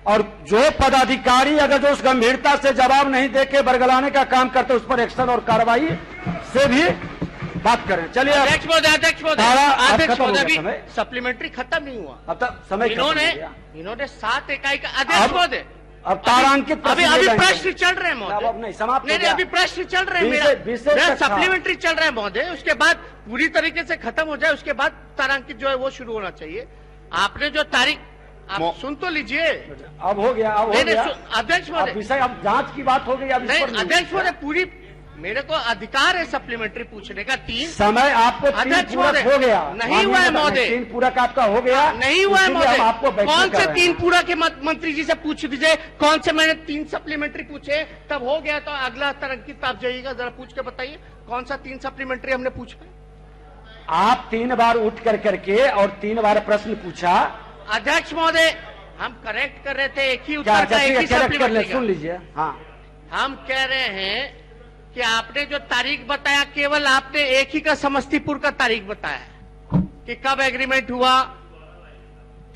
और जो पदाधिकारी अगर जो उस गंभीरता से जवाब नहीं देके बरगलाने का काम करते उस पर एक्शन और कार्रवाई से भी बात करें। चलिए अध्यक्ष महोदय अभी सप्लीमेंट्री खत्म नहीं हुआ, अब तक समय इन्होंने 7 इकाई का अध्यक्ष महोदय अब तारांकित अभी प्रश्न चल रहे हैं महोदय, नहीं समाप्त नहीं अभी प्रश्न चल रहे हैं, मेरा सप्लीमेंट्री चल रहा है महोदय, उसके बाद पूरी तरीके से खत्म हो जाए, उसके बाद तारांकित जो है वो शुरू होना चाहिए। आपने जो तारीख आप सुन तो लीजिए, अब हो गया, अब हो गया अध्यक्ष महोदय, विषय अब जांच की बात हो गई। अब अध्यक्ष महोदय पूरी मेरे को अधिकार है सप्लीमेंट्री पूछने का। 3 समय आपको 3 पूरक हो गया, नहीं हुआ है महोदय, 3 पूरक आपका हो गया, नहीं हुआ है महोदय। आपको कौन से 3 पूरक के मंत्री जी से पूछ दीजिए, कौन से मैंने 3 सप्लीमेंट्री पूछे, तब हो गया तो अगला तारांकित आप जाइएगा, जरा पूछ के बताइए कौन सा 3 सप्लीमेंट्री हमने पूछा। आप 3 बार उठ करके और 3 बार प्रश्न पूछा। अध्यक्ष महोदय हम करेक्ट कर रहे थे, एक ही उत्तर का एक ही सप्लीमेंट्री। सुन लीजिए, हाँ हम कह रहे हैं कि आपने जो तारीख बताया केवल आपने एक ही का समस्तीपुर का तारीख बताया कि कब एग्रीमेंट हुआ,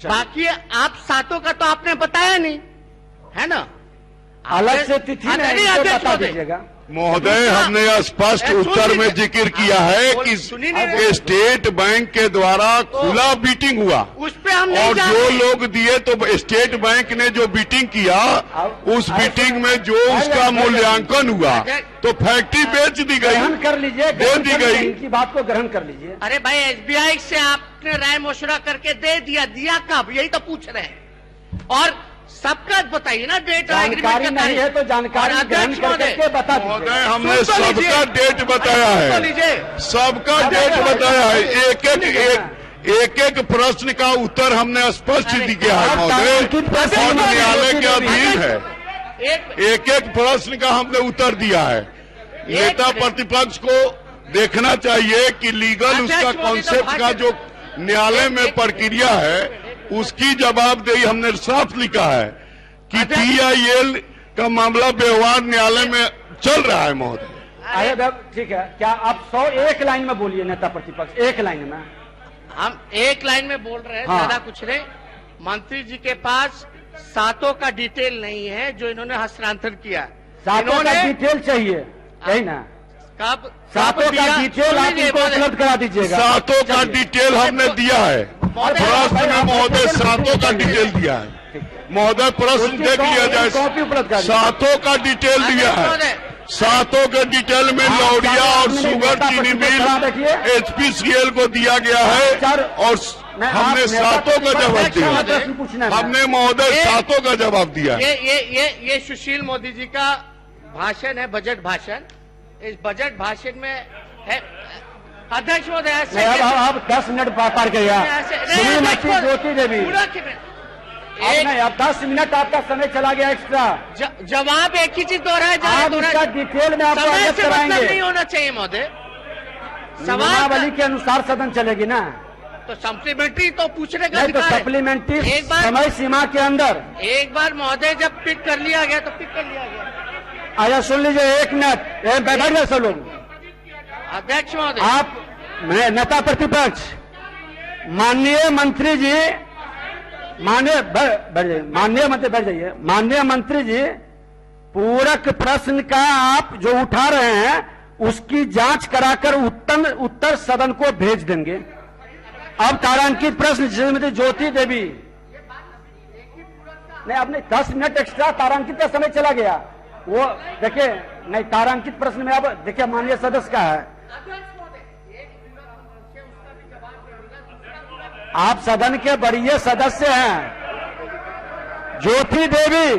बाकी आप 7 का तो आपने बताया नहीं, है ना? अलग से तिथि नहीं बता दीजिएगा महोदय। हमने स्पष्ट उत्तर में जिक्र किया है कि स्टेट बैंक के द्वारा खुला बीटिंग हुआ, उस पे हम और जो लोग दिए तो स्टेट बैंक ने जो बीटिंग किया उस बीटिंग में जो उसका मूल्यांकन हुआ तो फैक्ट्री बेच दी गई, ग्रहण कर लीजिए, दे दी गई। इनकी बात को ग्रहण कर लीजिए। अरे भाई SBI से आपने राय मशुरा करके दे दिया कब, यही तो पूछ रहे हैं। और सबका बताइए ना डेट, जानकारी नहीं है तो जानकारी ग्रहण करके बता दीजिए। महोदय हमने सबका डेट बताया है, सबका डेट बताया है, एक एक प्रश्न का उत्तर हमने स्पष्ट दिया है महोदय, और न्यायालय के अधीन है, एक एक प्रश्न का हमने उत्तर दिया है। नेता प्रतिपक्ष को देखना चाहिए कि लीगल उसका कॉन्सेप्ट का जो न्यायालय में प्रक्रिया है उसकी जवाबदेही हमने साफ लिखा है कि TIL का मामला व्यवहार न्यायालय में चल रहा है महोदय। ठीक है, क्या आप 101 लाइन में बोलिए नेता प्रतिपक्ष, 1 लाइन में। हम 1 लाइन में बोल रहे हैं, हाँ। ज्यादा कुछ नहीं। मंत्री जी के पास 7 का डिटेल नहीं है जो इन्होंने हस्तांतरण किया, 7 का डिटेल चाहिए, यही ना? कब 7 का डिटेल आप इनको उपलब्ध करा दीजिएगा। 7 का डिटेल हमने दिया है, प्रश्न में महोदय 7 का डिटेल दिया है महोदय, प्रश्न देख लिया जाए। 7 का डिटेल दिया है, 7 के डिटेल में लौड़िया और शुगर चीनी मिल HPCL को दिया गया है और हमने 7 का जवाब दिया, हमने महोदय 7 का जवाब दिया। ये सुशील मोदी जी का भाषण है, बजट भाषण। इस बजट भाषण में है अध्यक्ष महोदय, अब 10 मिनट पार गया, ज्योति देवी नहीं, अब 10 मिनट आपका समय चला गया एक्स्ट्रा। जवाब एक ही चीज दोहराया जा रहा है, डिटेल में आपको अवगत कराएंगे। नहीं होना चाहिए महोदय, नियमावली के अनुसार सदन चलेगी ना, तो सप्लीमेंट्री तो पूछने का नहीं, तो सप्लीमेंट्री समय सीमा के अंदर एक बार महोदय जब पिक कर लिया गया तो पिक कर लिया गया। आया सुन लीजिए, 1 मिनट बैठ गए सब लोग। अध्यक्ष महोदय, आप नेता प्रतिपक्ष, माननीय मंत्री जी, माननीय मंत्री बैठ जाइए। माननीय मंत्री जी, पूरक प्रश्न का आप जो उठा रहे हैं उसकी जांच कराकर उत्तर सदन को भेज देंगे। अब तारांकित प्रश्न श्रीमती ज्योति देवी, नहीं आपने 10 मिनट एक्स्ट्रा तारांकित का समय चला गया, वो देखिए नहीं, तारांकित प्रश्न में अब देखिए माननीय सदस्य का है, आप सदन के वरीय सदस्य हैं। ज्योति देवी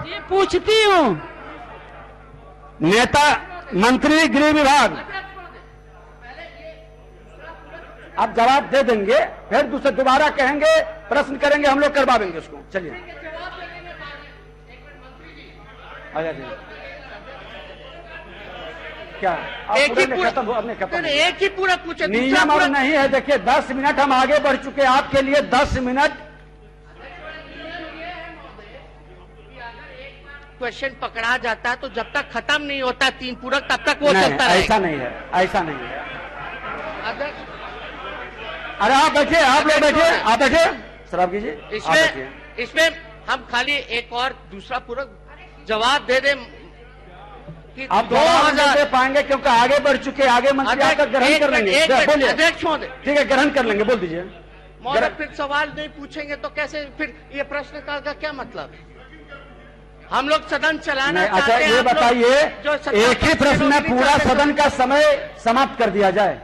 ये पूछती हूँ, नेता मंत्री गृह विभाग, आप जवाब दे देंगे, फिर दोबारा कहेंगे, प्रश्न करेंगे, हम लोग करवा देंगे उसको। चलिए क्या एक ही पूरा पूछे, नियम और नहीं है। देखिए 10 मिनट हम आगे बढ़ चुके, आपके लिए 10 मिनट। क्वेश्चन पकड़ा जाता है तो जब तक खत्म नहीं होता 3 पूरक तब तक वो चलता है। ऐसा नहीं है, ऐसा नहीं है। अरे आप बैठिए, आप लोग बैठिए, आप बैठिए, सर आप कीजिए। इसमें हम खाली एक और दूसरा पूरक जवाब दे दें कि आप 2000 दे पाएंगे क्योंकि आगे बढ़ चुके, आगे मंत्री आपका ग्रहण कर लेंगे। बोलिए, अध्यक्ष महोदय, ठीक है, ग्रहण कर लेंगे, बोल दीजिए। महोदय फिर सवाल नहीं पूछेंगे तो कैसे, फिर ये प्रश्नकाल का क्या मतलब है? हम लोग सदन चलाना अच्छा, चाहते हैं। ये आप लोग बताइए, जो सत्ता एक ही पक्ष प्रश्न लोग में नहीं पूरा चाहते सदन का समय समाप्त कर दिया जाए?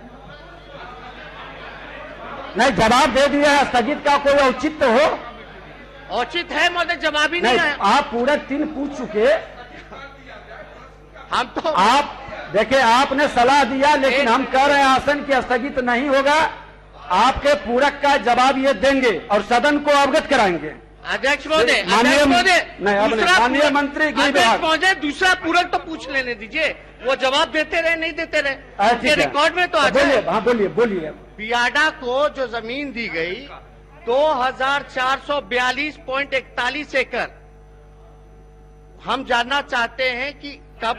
नहीं, जवाब दे दिया है, स्थगित का कोई औचित्य हो? औचित है महोदय, जवाब ही नहीं नहीं, आया। आप पूरे 3 पूछ चुके। हम तो आप देखिए, आपने सलाह दिया, लेकिन हम कह रहे हैं आसन की स्थगित नहीं होगा। आपके पूरक का जवाब ये देंगे और सदन को अवगत कराएंगे। अध्यक्ष महोदय, माननीय अध्यक्ष महोदय, नहीं, अब नहीं, दूसरा माननीय पूरक- मंत्री गृह अध्यक्ष विभाग। महोदय, दूसरा पूरक तो पूछ लेने दीजिए, वो जवाब देते रहे नहीं देते रहे, ठीक है। रिकॉर्ड में तो आ बोलिए, जाए। हाँ बोलिए, बोलिए। बियाडा को जो जमीन दी गई 2442.41 एकड़, हम जानना चाहते हैं कि कब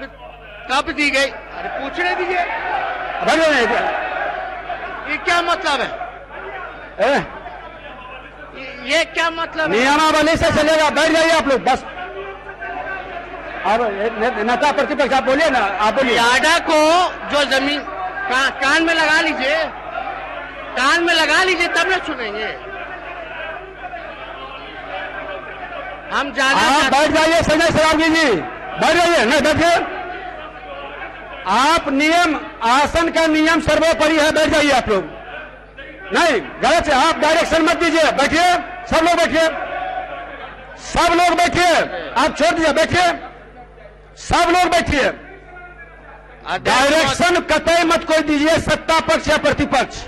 दी गई। अरे पूछने दीजिए, ये क्या मतलब है? ये क्या मतलब है? नियमावली से चलेगा, बैठ जाइए आप लोग बस। अब नेता प्रतिपक्ष आप बोलिए ना, आप बोलिए। बियाडा को जो जमीन कान में लगा लीजिए, कान में लगा लीजिए, तब ना सुनेंगे। हम जाना आप बैठ जाइए, संजय सरावगी जी, बैठ जाइए। नहीं बैठिए, आप नियम, आसन का नियम सर्वोपरि है, बैठ जाइए आप लोग। नहीं, गलत है, आप डायरेक्शन मत दीजिए, बैठिए, सब लोग बैठिए, सब लोग बैठिए, आप छोड़ दीजिए, बैठिए, सब लोग बैठिए। डायरेक्शन कतई मत कोई दीजिए, सत्ता पक्ष या प्रतिपक्ष।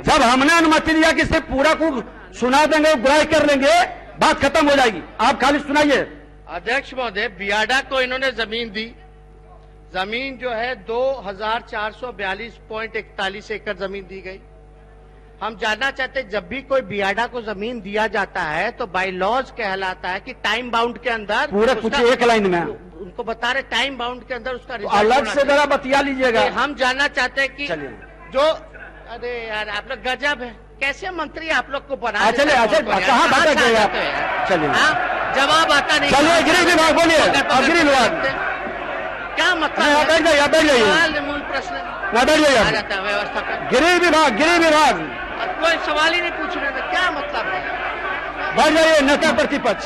जब हमने अनुमति दिया कि सिर्फ पूरा को सुना देंगे, ग्राह्य कर लेंगे, बात खत्म हो जाएगी। आप खाली सुनाइए। अध्यक्ष महोदय, बियाडा को इन्होंने जमीन दी, जमीन जो है 2442.41 एकड़ जमीन दी गई। हम जानना चाहते हैं, जब भी कोई बियाडा को जमीन दिया जाता है तो बाय लॉज कहलाता है कि टाइम बाउंड के अंदर पूरे कुछ एक लाइन में उनको बता रहे, टाइम बाउंड के अंदर उसका तो रिजल्ट अलग होना से चाहिए। जरा बतिया लीजिएगा। हम जानना चाहते हैं कि चलिए। जो, अरे यार आप लोग गजब है, कैसे मंत्री आप लोग को बना चलिए, देता है अच्छा, कौन-कौन यार? कहाँ कहाँ भटक से गए आ आप? जाते हो यार? चलिए। हाँ, जवाब आता नहीं। चलिए, गृह विभाग बोलिए, अब गृह विभाग। क्या मतलब नहीं, आप बैठ जाइए, आप बैठ जाइए। सवाल मूल प्रश्न ना बैठ आ जाइए। जाता है व्यवस्था पर। गृह विभाग, गृह विभाग, अब कोई सवाल ही नहीं पूछ रहे थे, क्या मतलब है? बैठ जाइए, नेता प्रतिपक्ष।